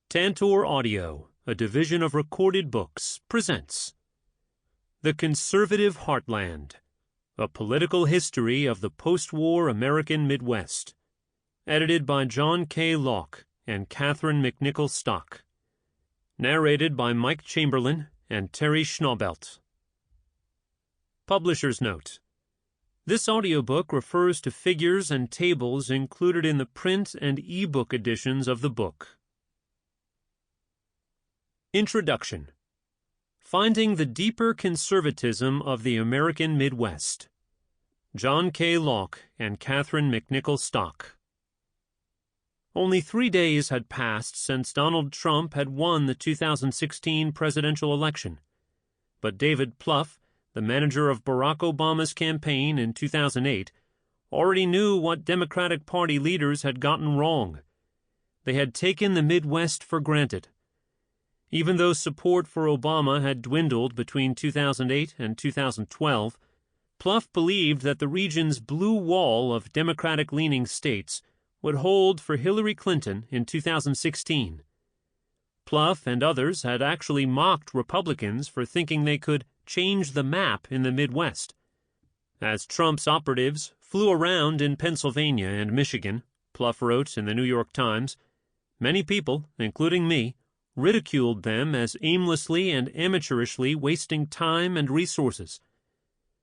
Tantor Audio, a division of Recorded Books, presents The Conservative Heartland, a political history of the post-war American Midwest, edited by John K. Locke and Catherine Mcnicol Stock, narrated by Mike Chamberlain and Teri Schnaubelt. Publisher's Note: this audiobook refers to figures and tables included in the print and e-book editions of the book. Introduction. Finding the Deeper Conservatism of the American Midwest. John K. Locke and Catherine Mcnicol Stock. Only 3 days had passed since Donald Trump had won the 2016 presidential election, but David Plouffe, the manager of Barack Obama's campaign in 2008, already knew what Democratic Party leaders had gotten wrong. They had taken the Midwest for granted. Even though support for Obama had dwindled between 2008 and 2012, Plouffe believed that the region's blue wall of Democratic-leaning states would hold for Hillary Clinton in 2016. Plouffe and others had actually mocked Republicans for thinking they could change the map in the Midwest. As Trump's operatives flew around in Pennsylvania and Michigan, Plouffe wrote in the New York Times, many people, including me, ridiculed them as aimlessly and amateurishly wasting time and resources.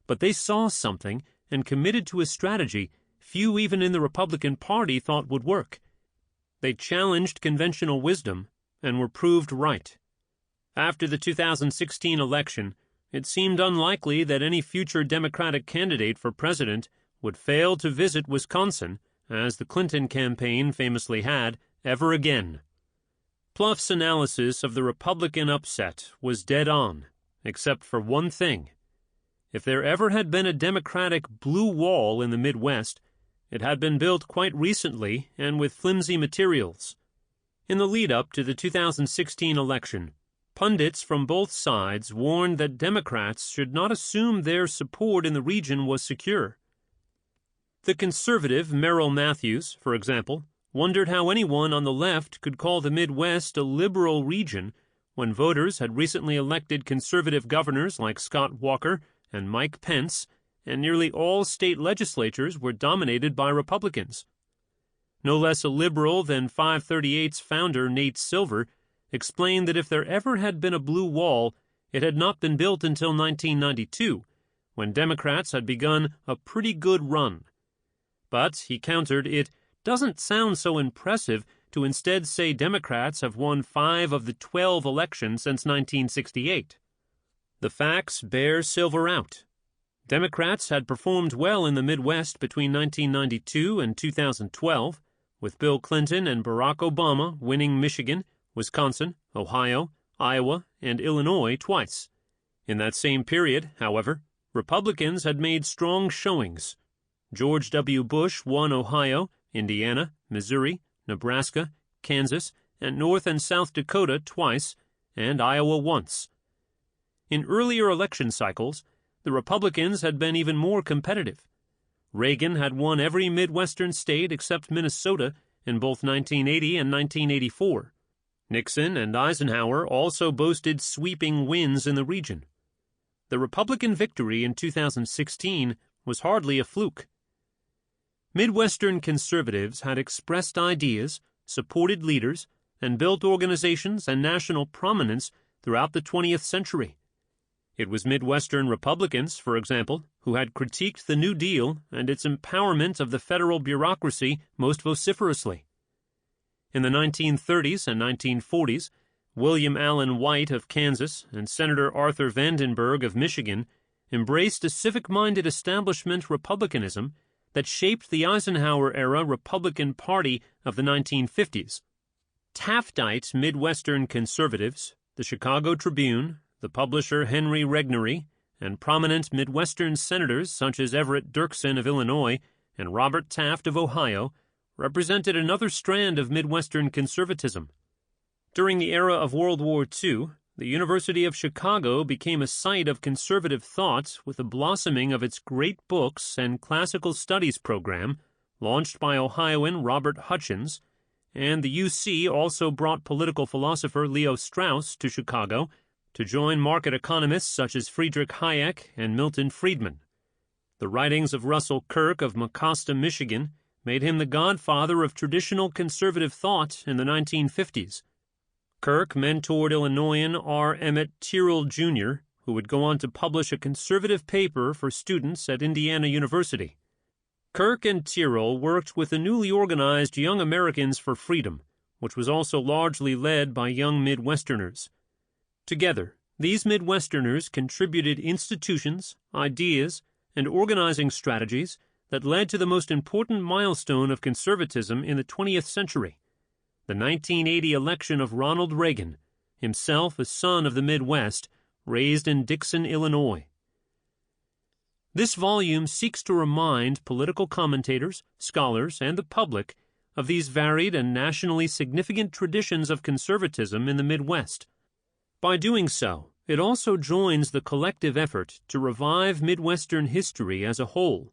But they saw something and committed to a strategy few even in the Republican Party thought would work. They challenged conventional wisdom and were proved right. After the 2016 election, it seemed unlikely that any future Democratic candidate for president would fail to visit Wisconsin, as the Clinton campaign famously had, ever again. Plouffe's analysis of the Republican upset was dead on, except for one thing. If there ever had been a Democratic blue wall in the Midwest, it had been built quite recently and with flimsy materials. In the lead-up to the 2016 election, pundits from both sides warned that Democrats should not assume their support in the region was secure. The conservative Merrill Matthews, for example, wondered how anyone on the left could call the Midwest a liberal region when voters had recently elected conservative governors like Scott Walker and Mike Pence, and nearly all state legislatures were dominated by Republicans. No less a liberal than 538's founder Nate Silver explained that if there ever had been a blue wall, it had not been built until 1992, when Democrats had begun a pretty good run. But, he countered, it doesn't sound so impressive to instead say Democrats have won 5 of the 12 elections since 1968. The facts bear Silver out. Democrats had performed well in the Midwest between 1992 and 2012, with Bill Clinton and Barack Obama winning Michigan, Wisconsin, Ohio, Iowa, and Illinois twice. In that same period, however, Republicans had made strong showings. George W. Bush won Ohio, Indiana, Missouri, Nebraska, Kansas, and North and South Dakota twice, and Iowa once. In earlier election cycles, the Republicans had been even more competitive. Reagan had won every Midwestern state except Minnesota in both 1980 and 1984. Nixon and Eisenhower also boasted sweeping wins in the region. The Republican victory in 2016 was hardly a fluke. Midwestern conservatives had expressed ideas, supported leaders, and built organizations and national prominence throughout the 20th century. It was Midwestern Republicans, for example, who had critiqued the New Deal and its empowerment of the federal bureaucracy most vociferously. In the 1930s and 1940s, William Allen White of Kansas and Senator Arthur Vandenberg of Michigan embraced a civic-minded establishment republicanism that shaped the Eisenhower-era Republican Party of the 1950s. Taftite Midwestern conservatives, the Chicago Tribune, the publisher Henry Regnery, and prominent Midwestern senators such as Everett Dirksen of Illinois and Robert Taft of Ohio represented another strand of Midwestern conservatism. During the era of World War II, the University of Chicago became a site of conservative thought with the blossoming of its great books and classical studies program, launched by Ohioan Robert Hutchins, and the UC also brought political philosopher Leo Strauss to Chicago to join market economists such as Friedrich Hayek and Milton Friedman. The writings of Russell Kirk of Mecosta, Michigan, made him the godfather of traditional conservative thought in the 1950s. Kirk mentored Illinoisan R. Emmett Tyrrell, Jr., who would go on to publish a conservative paper for students at Indiana University. Kirk and Tyrrell worked with the newly organized Young Americans for Freedom, which was also largely led by young Midwesterners. Together, these Midwesterners contributed institutions, ideas, and organizing strategies that led to the most important milestone of conservatism in the 20th century, the 1980 election of Ronald Reagan, himself a son of the Midwest, raised in Dixon, Illinois. This volume seeks to remind political commentators, scholars, and the public of these varied and nationally significant traditions of conservatism in the Midwest. By doing so, it also joins the collective effort to revive Midwestern history as a whole.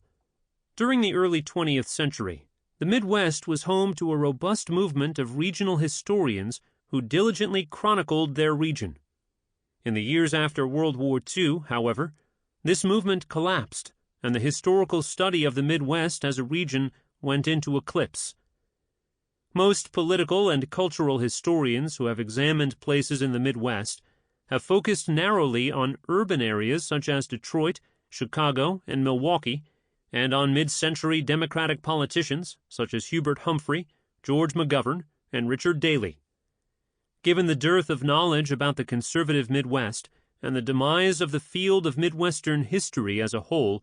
During the early 20th century, the Midwest was home to a robust movement of regional historians who diligently chronicled their region. In the years after World War II, however, this movement collapsed, and the historical study of the Midwest as a region went into eclipse. Most political and cultural historians who have examined places in the Midwest have focused narrowly on urban areas such as Detroit, Chicago, and Milwaukee, and on mid-century Democratic politicians such as Hubert Humphrey, George McGovern, and Richard Daley. Given the dearth of knowledge about the conservative Midwest and the demise of the field of Midwestern history as a whole,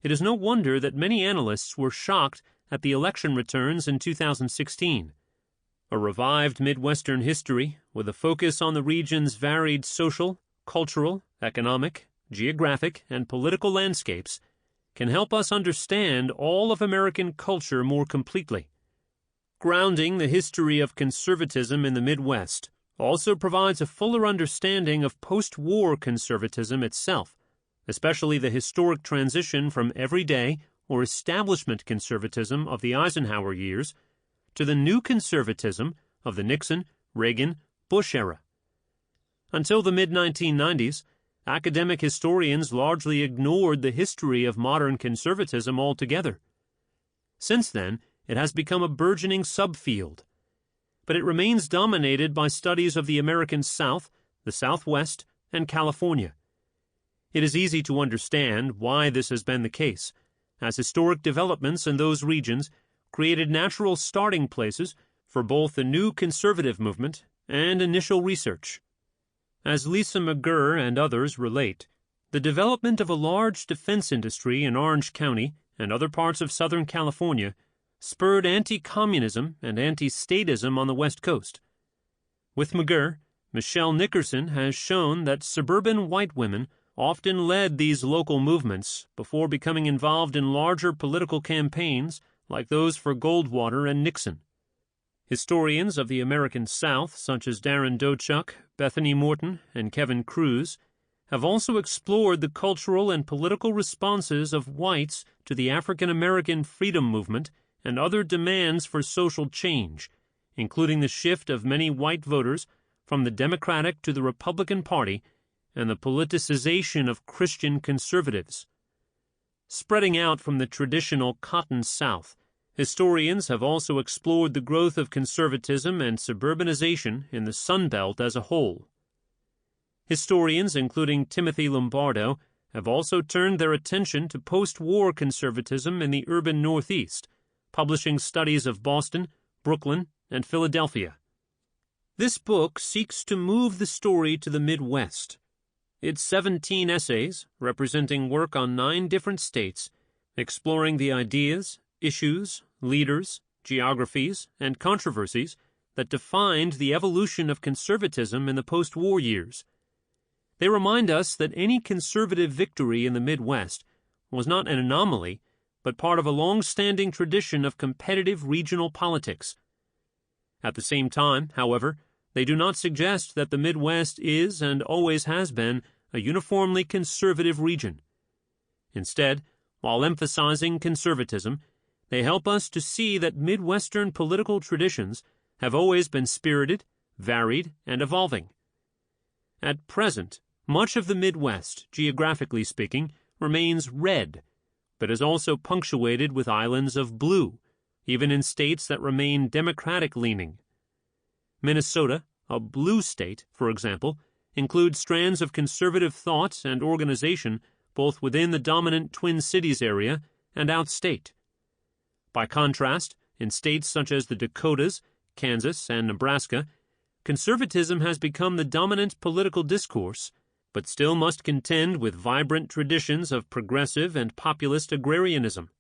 it is no wonder that many analysts were shocked at the election returns in 2016. A revived Midwestern history, with a focus on the region's varied social, cultural, economic, geographic, and political landscapes, can help us understand all of American culture more completely. Grounding the history of conservatism in the Midwest also provides a fuller understanding of post-war conservatism itself, especially the historic transition from everyday or establishment conservatism of the Eisenhower years to the new conservatism of the Nixon, Reagan, Bush era. Until the mid-1990s, academic historians largely ignored the history of modern conservatism altogether. Since then, it has become a burgeoning subfield, but it remains dominated by studies of the American South, the Southwest, and California. It is easy to understand why this has been the case, as historic developments in those regions created natural starting places for both the new conservative movement and initial research. As Lisa McGurr and others relate, the development of a large defense industry in Orange County and other parts of Southern California spurred anti-communism and anti-statism on the West Coast. With McGurr, Michelle Nickerson has shown that suburban white women often led these local movements before becoming involved in larger political campaigns like those for Goldwater and Nixon. Historians of the American South, such as Darren Dochuk, Bethany Morton, and Kevin Cruz, have also explored the cultural and political responses of whites to the African American freedom movement and other demands for social change, including the shift of many white voters from the Democratic to the Republican Party and the politicization of Christian conservatives. Spreading out from the traditional Cotton South, historians have also explored the growth of conservatism and suburbanization in the Sunbelt as a whole. Historians, including Timothy Lombardo, have also turned their attention to post-war conservatism in the urban Northeast, publishing studies of Boston, Brooklyn, and Philadelphia. This book seeks to move the story to the Midwest. Its 17 essays, representing work on 9 different states, exploring the ideas, issues, leaders, geographies, and controversies that defined the evolution of conservatism in the post-war years. They remind us that any conservative victory in the Midwest was not an anomaly, but part of a long-standing tradition of competitive regional politics. At the same time, however, they do not suggest that the Midwest is and always has been a uniformly conservative region. Instead, while emphasizing conservatism, they help us to see that Midwestern political traditions have always been spirited, varied, and evolving. At present, much of the Midwest, geographically speaking, remains red, but is also punctuated with islands of blue, even in states that remain Democratic-leaning. Minnesota, a blue state, for example, includes strands of conservative thought and organization both within the dominant Twin Cities area and outstate. By contrast, in states such as the Dakotas, Kansas, and Nebraska, conservatism has become the dominant political discourse, but still must contend with vibrant traditions of progressive and populist agrarianism.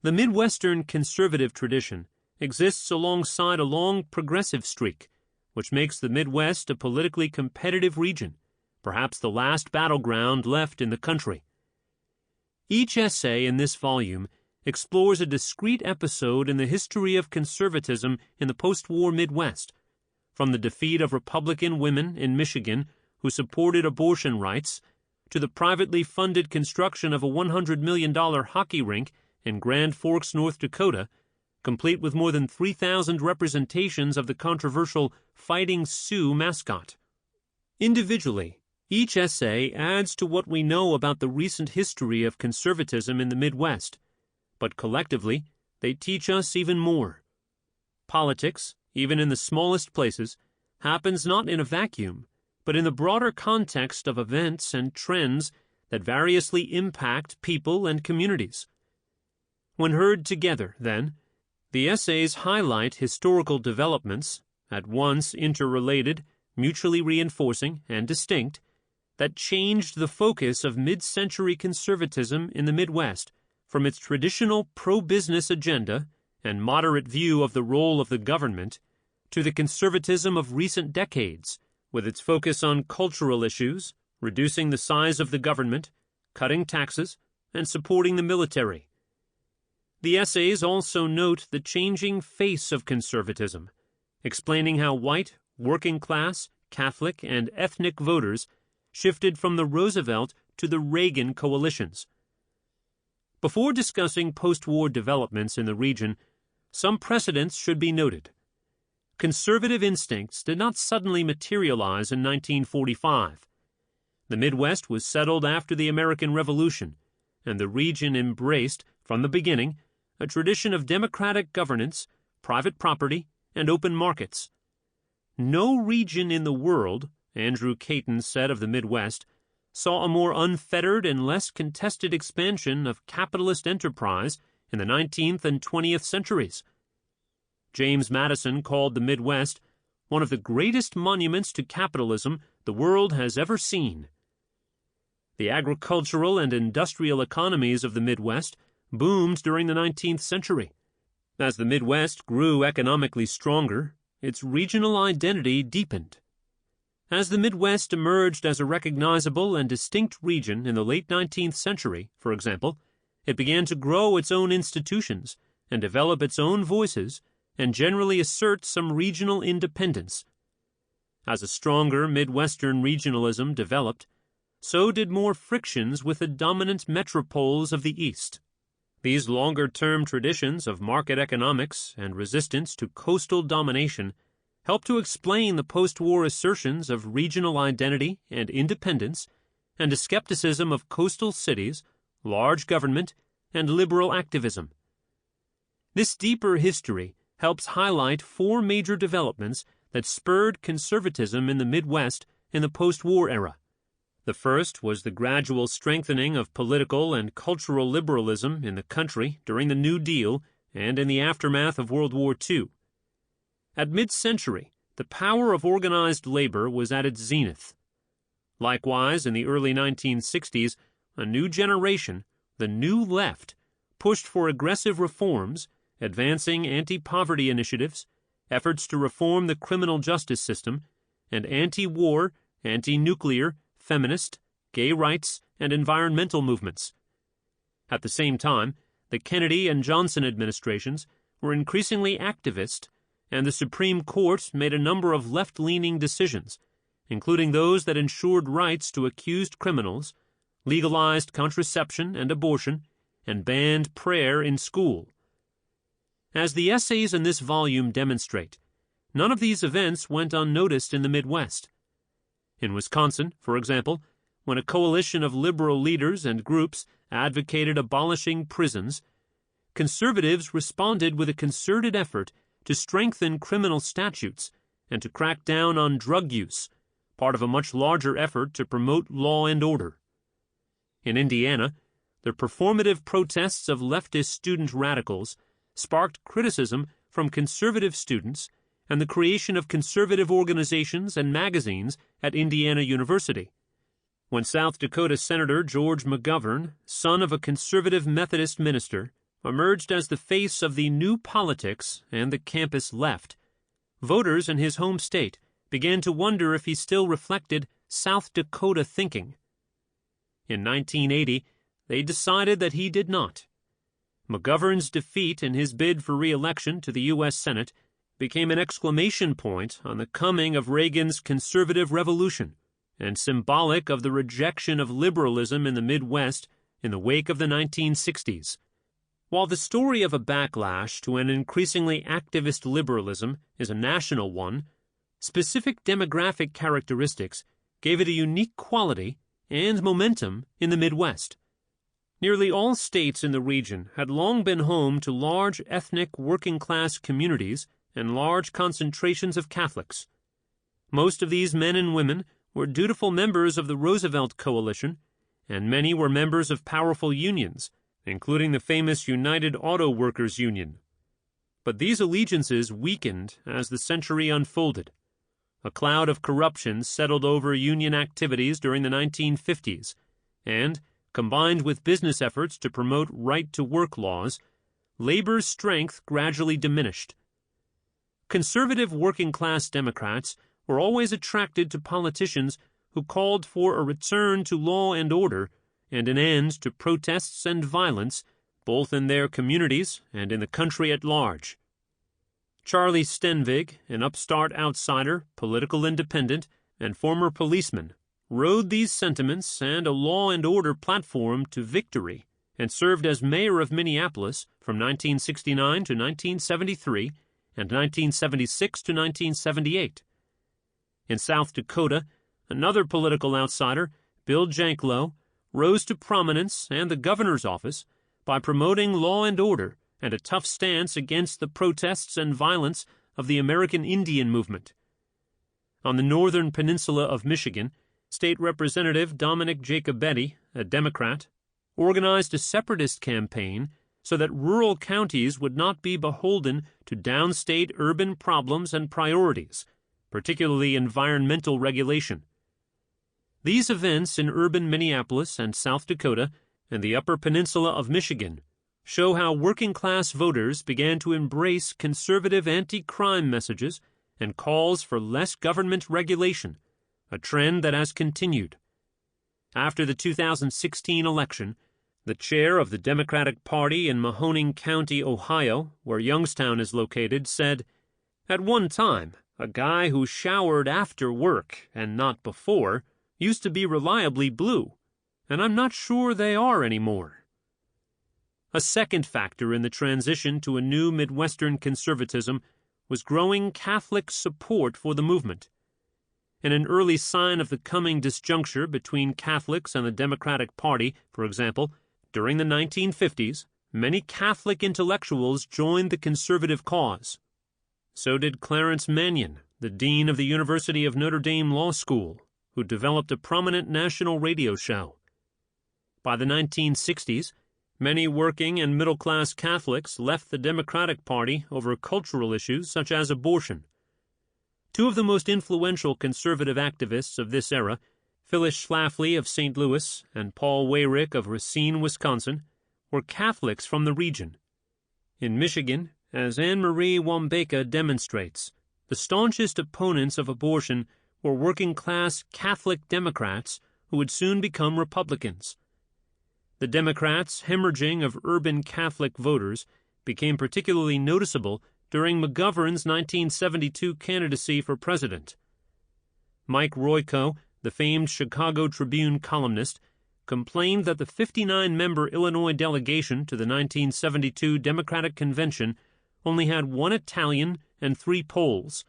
The midwestern conservative tradition exists alongside a long progressive streak, which makes the Midwest a politically competitive region, perhaps the last battleground left in the country. Each essay in this volume explores a discrete episode in the history of conservatism in the post-war Midwest, from the defeat of Republican women in Michigan who supported abortion rights, to the privately funded construction of a $100 million hockey rink in Grand Forks, North Dakota, complete with more than 3,000 representations of the controversial Fighting Sioux mascot. Individually, each essay adds to what we know about the recent history of conservatism in the Midwest, but collectively, they teach us even more. Politics, even in the smallest places, happens not in a vacuum, but in the broader context of events and trends that variously impact people and communities. When heard together, then, the essays highlight historical developments, at once interrelated, mutually reinforcing, and distinct, that changed the focus of mid-century conservatism in the Midwest from its traditional pro-business agenda and moderate view of the role of the government to the conservatism of recent decades, with its focus on cultural issues, reducing the size of the government, cutting taxes, and supporting the military. The essays also note the changing face of conservatism, explaining how white, working-class, Catholic, and ethnic voters shifted from the Roosevelt to the Reagan coalitions. Before discussing post-war developments in the region, some precedents should be noted. Conservative instincts did not suddenly materialize in 1945. The Midwest was settled after the American Revolution, and the region embraced, from the beginning, a tradition of democratic governance, private property, and open markets. No region in the world, Andrew Caton said of the Midwest, saw a more unfettered and less contested expansion of capitalist enterprise in the 19th and 20th centuries. James Madison called the Midwest one of the greatest monuments to capitalism the world has ever seen. The agricultural and industrial economies of the Midwest boomed during the 19th century. As the Midwest grew economically stronger, its regional identity deepened. As the Midwest emerged as a recognizable and distinct region in the late 19th century, for example, it began to grow its own institutions and develop its own voices and generally assert some regional independence. As a stronger Midwestern regionalism developed, so did more frictions with the dominant metropoles of the East. These longer-term traditions of market economics and resistance to coastal domination helped to explain the post-war assertions of regional identity and independence and a skepticism of coastal cities, large government, and liberal activism. This deeper history helps highlight four major developments that spurred conservatism in the Midwest in the post-war era. The first was the gradual strengthening of political and cultural liberalism in the country during the New Deal and in the aftermath of World War II. At mid-century, the power of organized labor was at its zenith. Likewise, in the early 1960s, a new generation, the New Left, pushed for aggressive reforms, advancing anti-poverty initiatives, efforts to reform the criminal justice system, and anti-war, anti-nuclear, feminist, gay rights, and environmental movements. At the same time, the Kennedy and Johnson administrations were increasingly activist, and the Supreme Court made a number of left-leaning decisions, including those that ensured rights to accused criminals, legalized contraception and abortion, and banned prayer in school. As the essays in this volume demonstrate, none of these events went unnoticed in the Midwest. In Wisconsin, for example, when a coalition of liberal leaders and groups advocated abolishing prisons, conservatives responded with a concerted effort to strengthen criminal statutes and to crack down on drug use, part of a much larger effort to promote law and order. In Indiana, the performative protests of leftist student radicals sparked criticism from conservative students and the creation of conservative organizations and magazines at Indiana University. When South Dakota Senator George McGovern, son of a conservative Methodist minister, emerged as the face of the new politics and the campus left, voters in his home state began to wonder if he still reflected South Dakota thinking. In 1980, they decided that he did not. McGovern's defeat in his bid for re-election to the U.S. Senate became an exclamation point on the coming of Reagan's conservative revolution and symbolic of the rejection of liberalism in the Midwest in the wake of the 1960s. While the story of a backlash to an increasingly activist liberalism is a national one, specific demographic characteristics gave it a unique quality and momentum in the Midwest. Nearly all states in the region had long been home to large ethnic working-class communities and large concentrations of Catholics. Most of these men and women were dutiful members of the Roosevelt Coalition, and many were members of powerful unions, including the famous United Auto Workers Union. But these allegiances weakened as the century unfolded. A cloud of corruption settled over union activities during the 1950s, and, combined with business efforts to promote right-to-work laws, labor's strength gradually diminished. Conservative working-class Democrats were always attracted to politicians who called for a return to law and order and an end to protests and violence, both in their communities and in the country at large. Charlie Stenvig, an upstart outsider, political independent, and former policeman, rode these sentiments and a law and order platform to victory and served as mayor of Minneapolis from 1969 to 1973 and 1976 to 1978. In South Dakota, another political outsider, Bill Janklow, rose to prominence and the governor's office by promoting law and order and a tough stance against the protests and violence of the American Indian movement. On the northern peninsula of Michigan, State Representative Dominic Jacobetti, a Democrat, organized a separatist campaign so that rural counties would not be beholden to downstate urban problems and priorities, particularly environmental regulation. These events in urban Minneapolis and South Dakota and the Upper Peninsula of Michigan show how working-class voters began to embrace conservative anti-crime messages and calls for less government regulation, a trend that has continued. After the 2016 election, the chair of the Democratic Party in Mahoning County, Ohio, where Youngstown is located, said, "At one time, a guy who showered after work and not before used to be reliably blue, and I'm not sure they are anymore." A second factor in the transition to a new Midwestern conservatism was growing Catholic support for the movement. In an early sign of the coming disjuncture between Catholics and the Democratic Party, for example, during the 1950s, many Catholic intellectuals joined the conservative cause. So did Clarence Mannion, the dean of the University of Notre Dame Law School, who developed a prominent national radio show. By the 1960s, many working and middle-class Catholics left the Democratic Party over cultural issues such as abortion. Two of the most influential conservative activists of this era, Phyllis Schlafly of St. Louis and Paul Weyrich of Racine, Wisconsin, were Catholics from the region. In Michigan, as Anne-Marie Wambeka demonstrates, the staunchest opponents of abortion were working-class Catholic Democrats who would soon become Republicans. The Democrats' hemorrhaging of urban Catholic voters became particularly noticeable during McGovern's 1972 candidacy for president. Mike Royko, the famed Chicago Tribune columnist, complained that the 59-member Illinois delegation to the 1972 Democratic Convention only had one Italian and 3 Poles,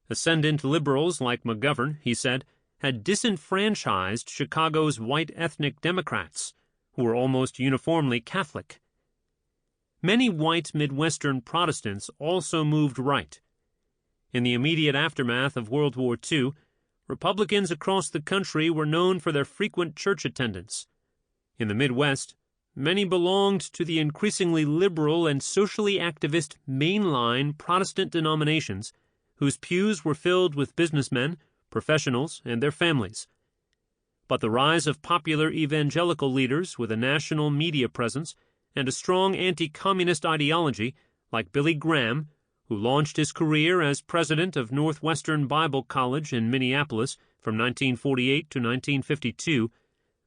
Ascendant liberals like McGovern, he said, had disenfranchised Chicago's white ethnic Democrats, who were almost uniformly Catholic. Many white Midwestern Protestants also moved right. In the immediate aftermath of World War II, Republicans across the country were known for their frequent church attendance. In the Midwest, many belonged to the increasingly liberal and socially activist mainline Protestant denominations, whose pews were filled with businessmen, professionals, and their families. But the rise of popular evangelical leaders with a national media presence and a strong anti-communist ideology, like Billy Graham, who launched his career as president of Northwestern Bible College in Minneapolis from 1948 to 1952,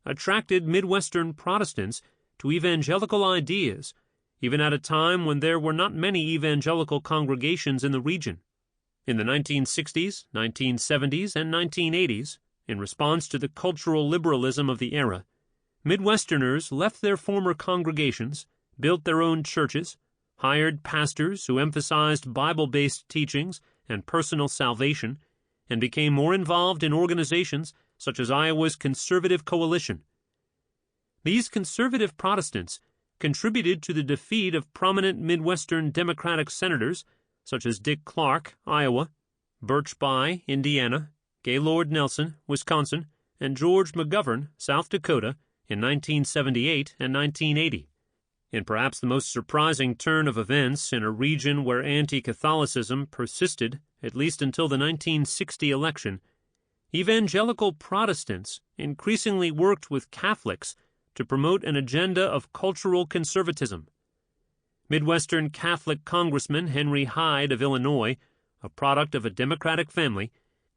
attracted Midwestern Protestants to evangelical ideas, even at a time when there were not many evangelical congregations in the region. In the 1960s, 1970s, and 1980s, in response to the cultural liberalism of the era, Midwesterners left their former congregations, built their own churches, hired pastors who emphasized Bible-based teachings and personal salvation, and became more involved in organizations such as Iowa's Conservative Coalition. These conservative Protestants contributed to the defeat of prominent Midwestern Democratic senators such as Dick Clark, Iowa, Birch Bayh, Indiana, Gaylord Nelson, Wisconsin, and George McGovern, South Dakota, in 1978 and 1980. In perhaps the most surprising turn of events in a region where anti-Catholicism persisted at least until the 1960 election, evangelical Protestants increasingly worked with Catholics to promote an agenda of cultural conservatism. Midwestern Catholic Congressman Henry Hyde of Illinois, a product of a Democratic family,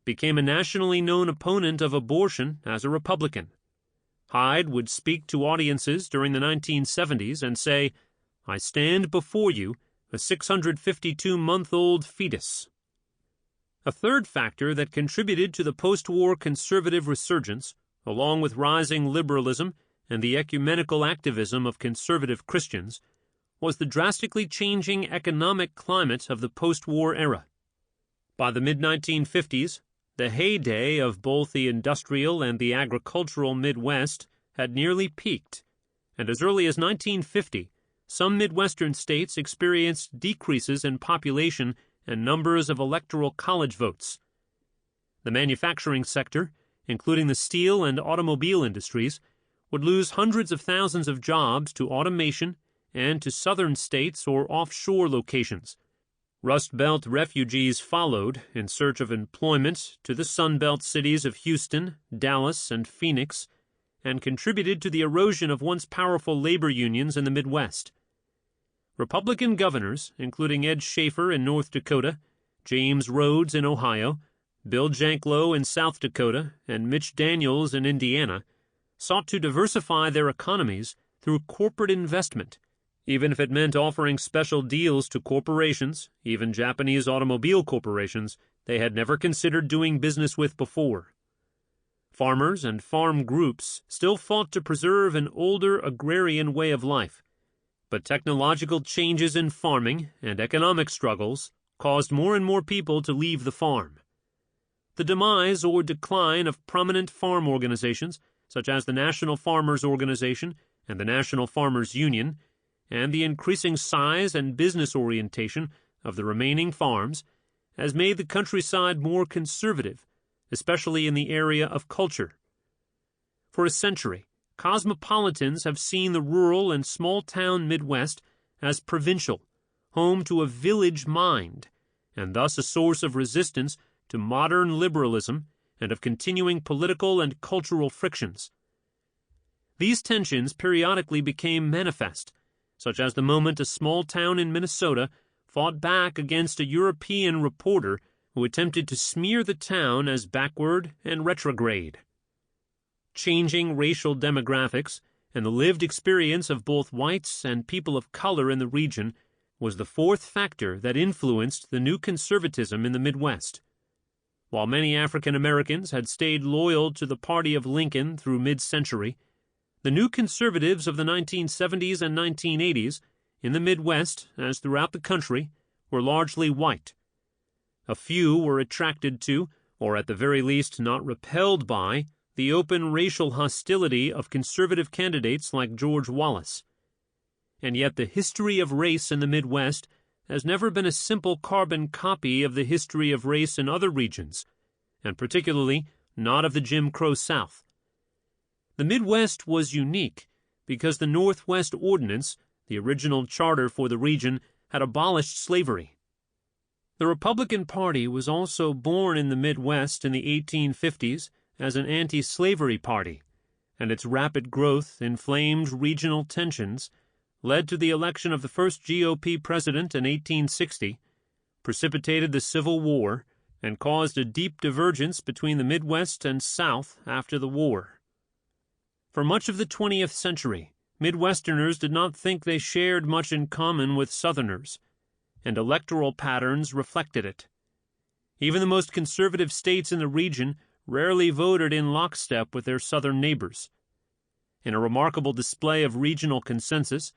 became a nationally known opponent of abortion as a Republican. Hyde would speak to audiences during the 1970s and say, "I stand before you, a 652-month-old fetus." A third factor that contributed to the post-war conservative resurgence, along with rising liberalism and the ecumenical activism of conservative Christians, was the drastically changing economic climate of the post-war era. By the mid-1950s, the heyday of both the industrial and the agricultural Midwest had nearly peaked, and as early as 1950, some Midwestern states experienced decreases in population and numbers of electoral college votes. The manufacturing sector, including the steel and automobile industries, would lose hundreds of thousands of jobs to automation and to southern states or offshore locations. Rust Belt refugees followed in search of employment to the Sunbelt cities of Houston, Dallas, and Phoenix, and contributed to the erosion of once powerful labor unions in the Midwest. Republican governors, including Ed Schaefer in North Dakota, James Rhodes in Ohio, Bill Janklow in South Dakota, and Mitch Daniels in Indiana, sought to diversify their economies through corporate investment, even if it meant offering special deals to corporations, even Japanese automobile corporations, they had never considered doing business with before. Farmers and farm groups still fought to preserve an older agrarian way of life, but technological changes in farming and economic struggles caused more and more people to leave the farm. The demise or decline of prominent farm organizations, such as the National Farmers Organization and the National Farmers Union, and the increasing size and business orientation of the remaining farms, has made the countryside more conservative, especially in the area of culture. For a century, cosmopolitans have seen the rural and small-town Midwest as provincial, home to a village mind, and thus a source of resistance to modern liberalism and of continuing political and cultural frictions. These tensions periodically became manifest, such as the moment a small town in Minnesota fought back against a European reporter who attempted to smear the town as backward and retrograde. Changing racial demographics and the lived experience of both whites and people of color in the region was the fourth factor that influenced the new conservatism in the Midwest. While many African Americans had stayed loyal to the party of Lincoln through mid-century, the new conservatives of the 1970s and 1980s, in the Midwest as throughout the country, were largely white. A few were attracted to, or at the very least not repelled by, the open racial hostility of conservative candidates like George Wallace. And yet the history of race in the Midwest has never been a simple carbon copy of the history of race in other regions, and particularly not of the Jim Crow South. The Midwest was unique because the Northwest Ordinance, the original charter for the region, had abolished slavery. The Republican Party was also born in the Midwest in the 1850s as an anti-slavery party, and its rapid growth inflamed regional tensions, led to the election of the first GOP president in 1860, precipitated the Civil War, and caused a deep divergence between the Midwest and South after the war. For much of the 20th century, Midwesterners did not think they shared much in common with Southerners, and electoral patterns reflected it. Even the most conservative states in the region rarely voted in lockstep with their Southern neighbors. In a remarkable display of regional consensus,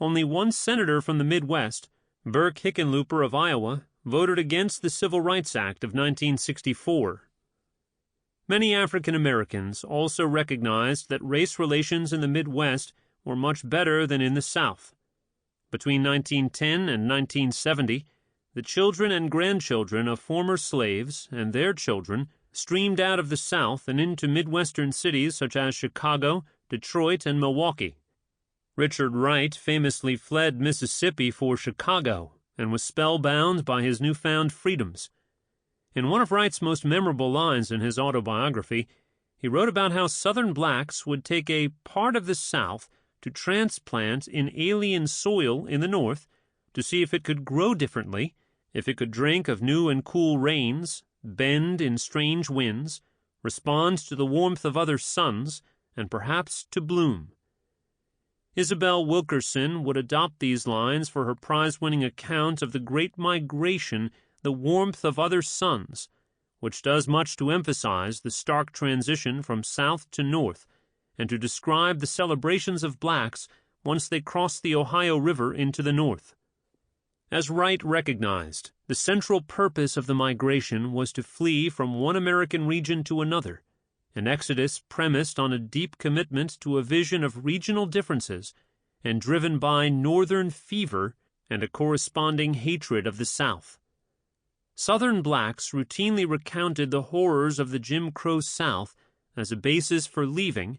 only one senator from the Midwest, Burke Hickenlooper of Iowa, voted against the Civil Rights Act of 1964. Many African Americans also recognized that race relations in the Midwest were much better than in the South. Between 1910 and 1970, the children and grandchildren of former slaves and their children streamed out of the South and into Midwestern cities such as Chicago, Detroit, and Milwaukee. Richard Wright famously fled Mississippi for Chicago and was spellbound by his newfound freedoms. In one of Wright's most memorable lines in his autobiography, he wrote about how Southern blacks would take a part of the South to transplant in alien soil in the North to see if it could grow differently, if it could drink of new and cool rains, bend in strange winds, respond to the warmth of other suns, and perhaps to bloom. Isabel Wilkerson would adopt these lines for her prize-winning account of the Great Migration, The Warmth of Other Suns, which does much to emphasize the stark transition from South to North and to describe the celebrations of blacks once they crossed the Ohio River into the North. As Wright recognized, the central purpose of the migration was to flee from one American region to another, an exodus premised on a deep commitment to a vision of regional differences and driven by Northern fever and a corresponding hatred of the South. Southern blacks routinely recounted the horrors of the Jim Crow South as a basis for leaving.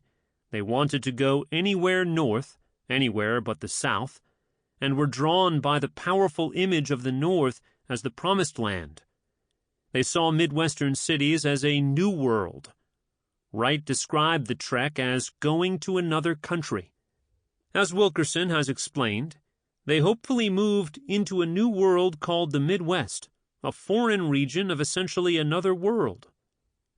They wanted to go anywhere north, anywhere but the South, and were drawn by the powerful image of the North as the promised land. They saw Midwestern cities as a new world. Wright described the trek as going to another country. As Wilkerson has explained, they hopefully moved into a new world called the Midwest, a foreign region of essentially another world.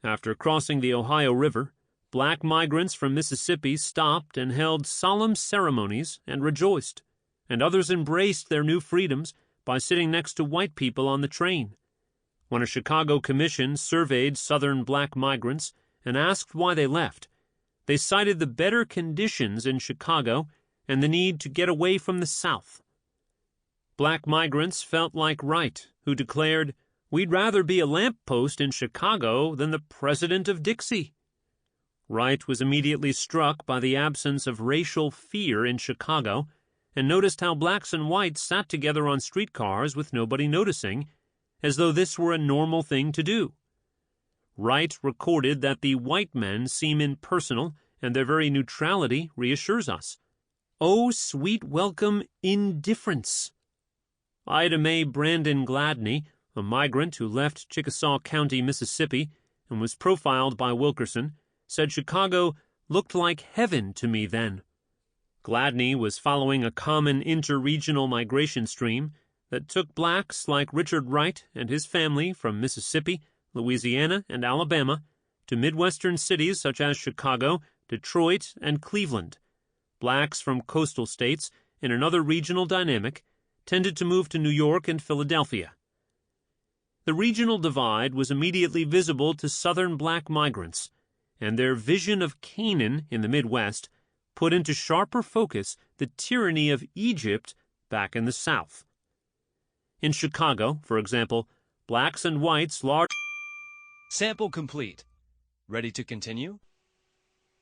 After crossing the Ohio River, black migrants from Mississippi stopped and held solemn ceremonies and rejoiced, and others embraced their new freedoms by sitting next to white people on the train. When a Chicago commission surveyed Southern black migrants and asked why they left, they cited the better conditions in Chicago and the need to get away from the South. Black migrants felt like Wright, who declared, "We'd rather be a lamppost in Chicago than the president of Dixie." Wright was immediately struck by the absence of racial fear in Chicago and noticed how blacks and whites sat together on streetcars with nobody noticing, as though this were a normal thing to do. Wright recorded that the white men seem impersonal, and their very neutrality reassures us. Oh, sweet welcome indifference! Ida Mae Brandon Gladney, a migrant who left Chickasaw County, Mississippi, and was profiled by Wilkerson, said Chicago looked like heaven to me then. Gladney was following a common interregional migration stream that took blacks like Richard Wright and his family from Mississippi, Louisiana, and Alabama to Midwestern cities such as Chicago, Detroit, and Cleveland. Blacks from coastal states, in another regional dynamic, tended to move to New York and Philadelphia. The regional divide was immediately visible to Southern black migrants, and their vision of Canaan in the Midwest put into sharper focus the tyranny of Egypt back in the South. In Chicago, for example, Blacks and whites large. Sample complete. Ready to continue?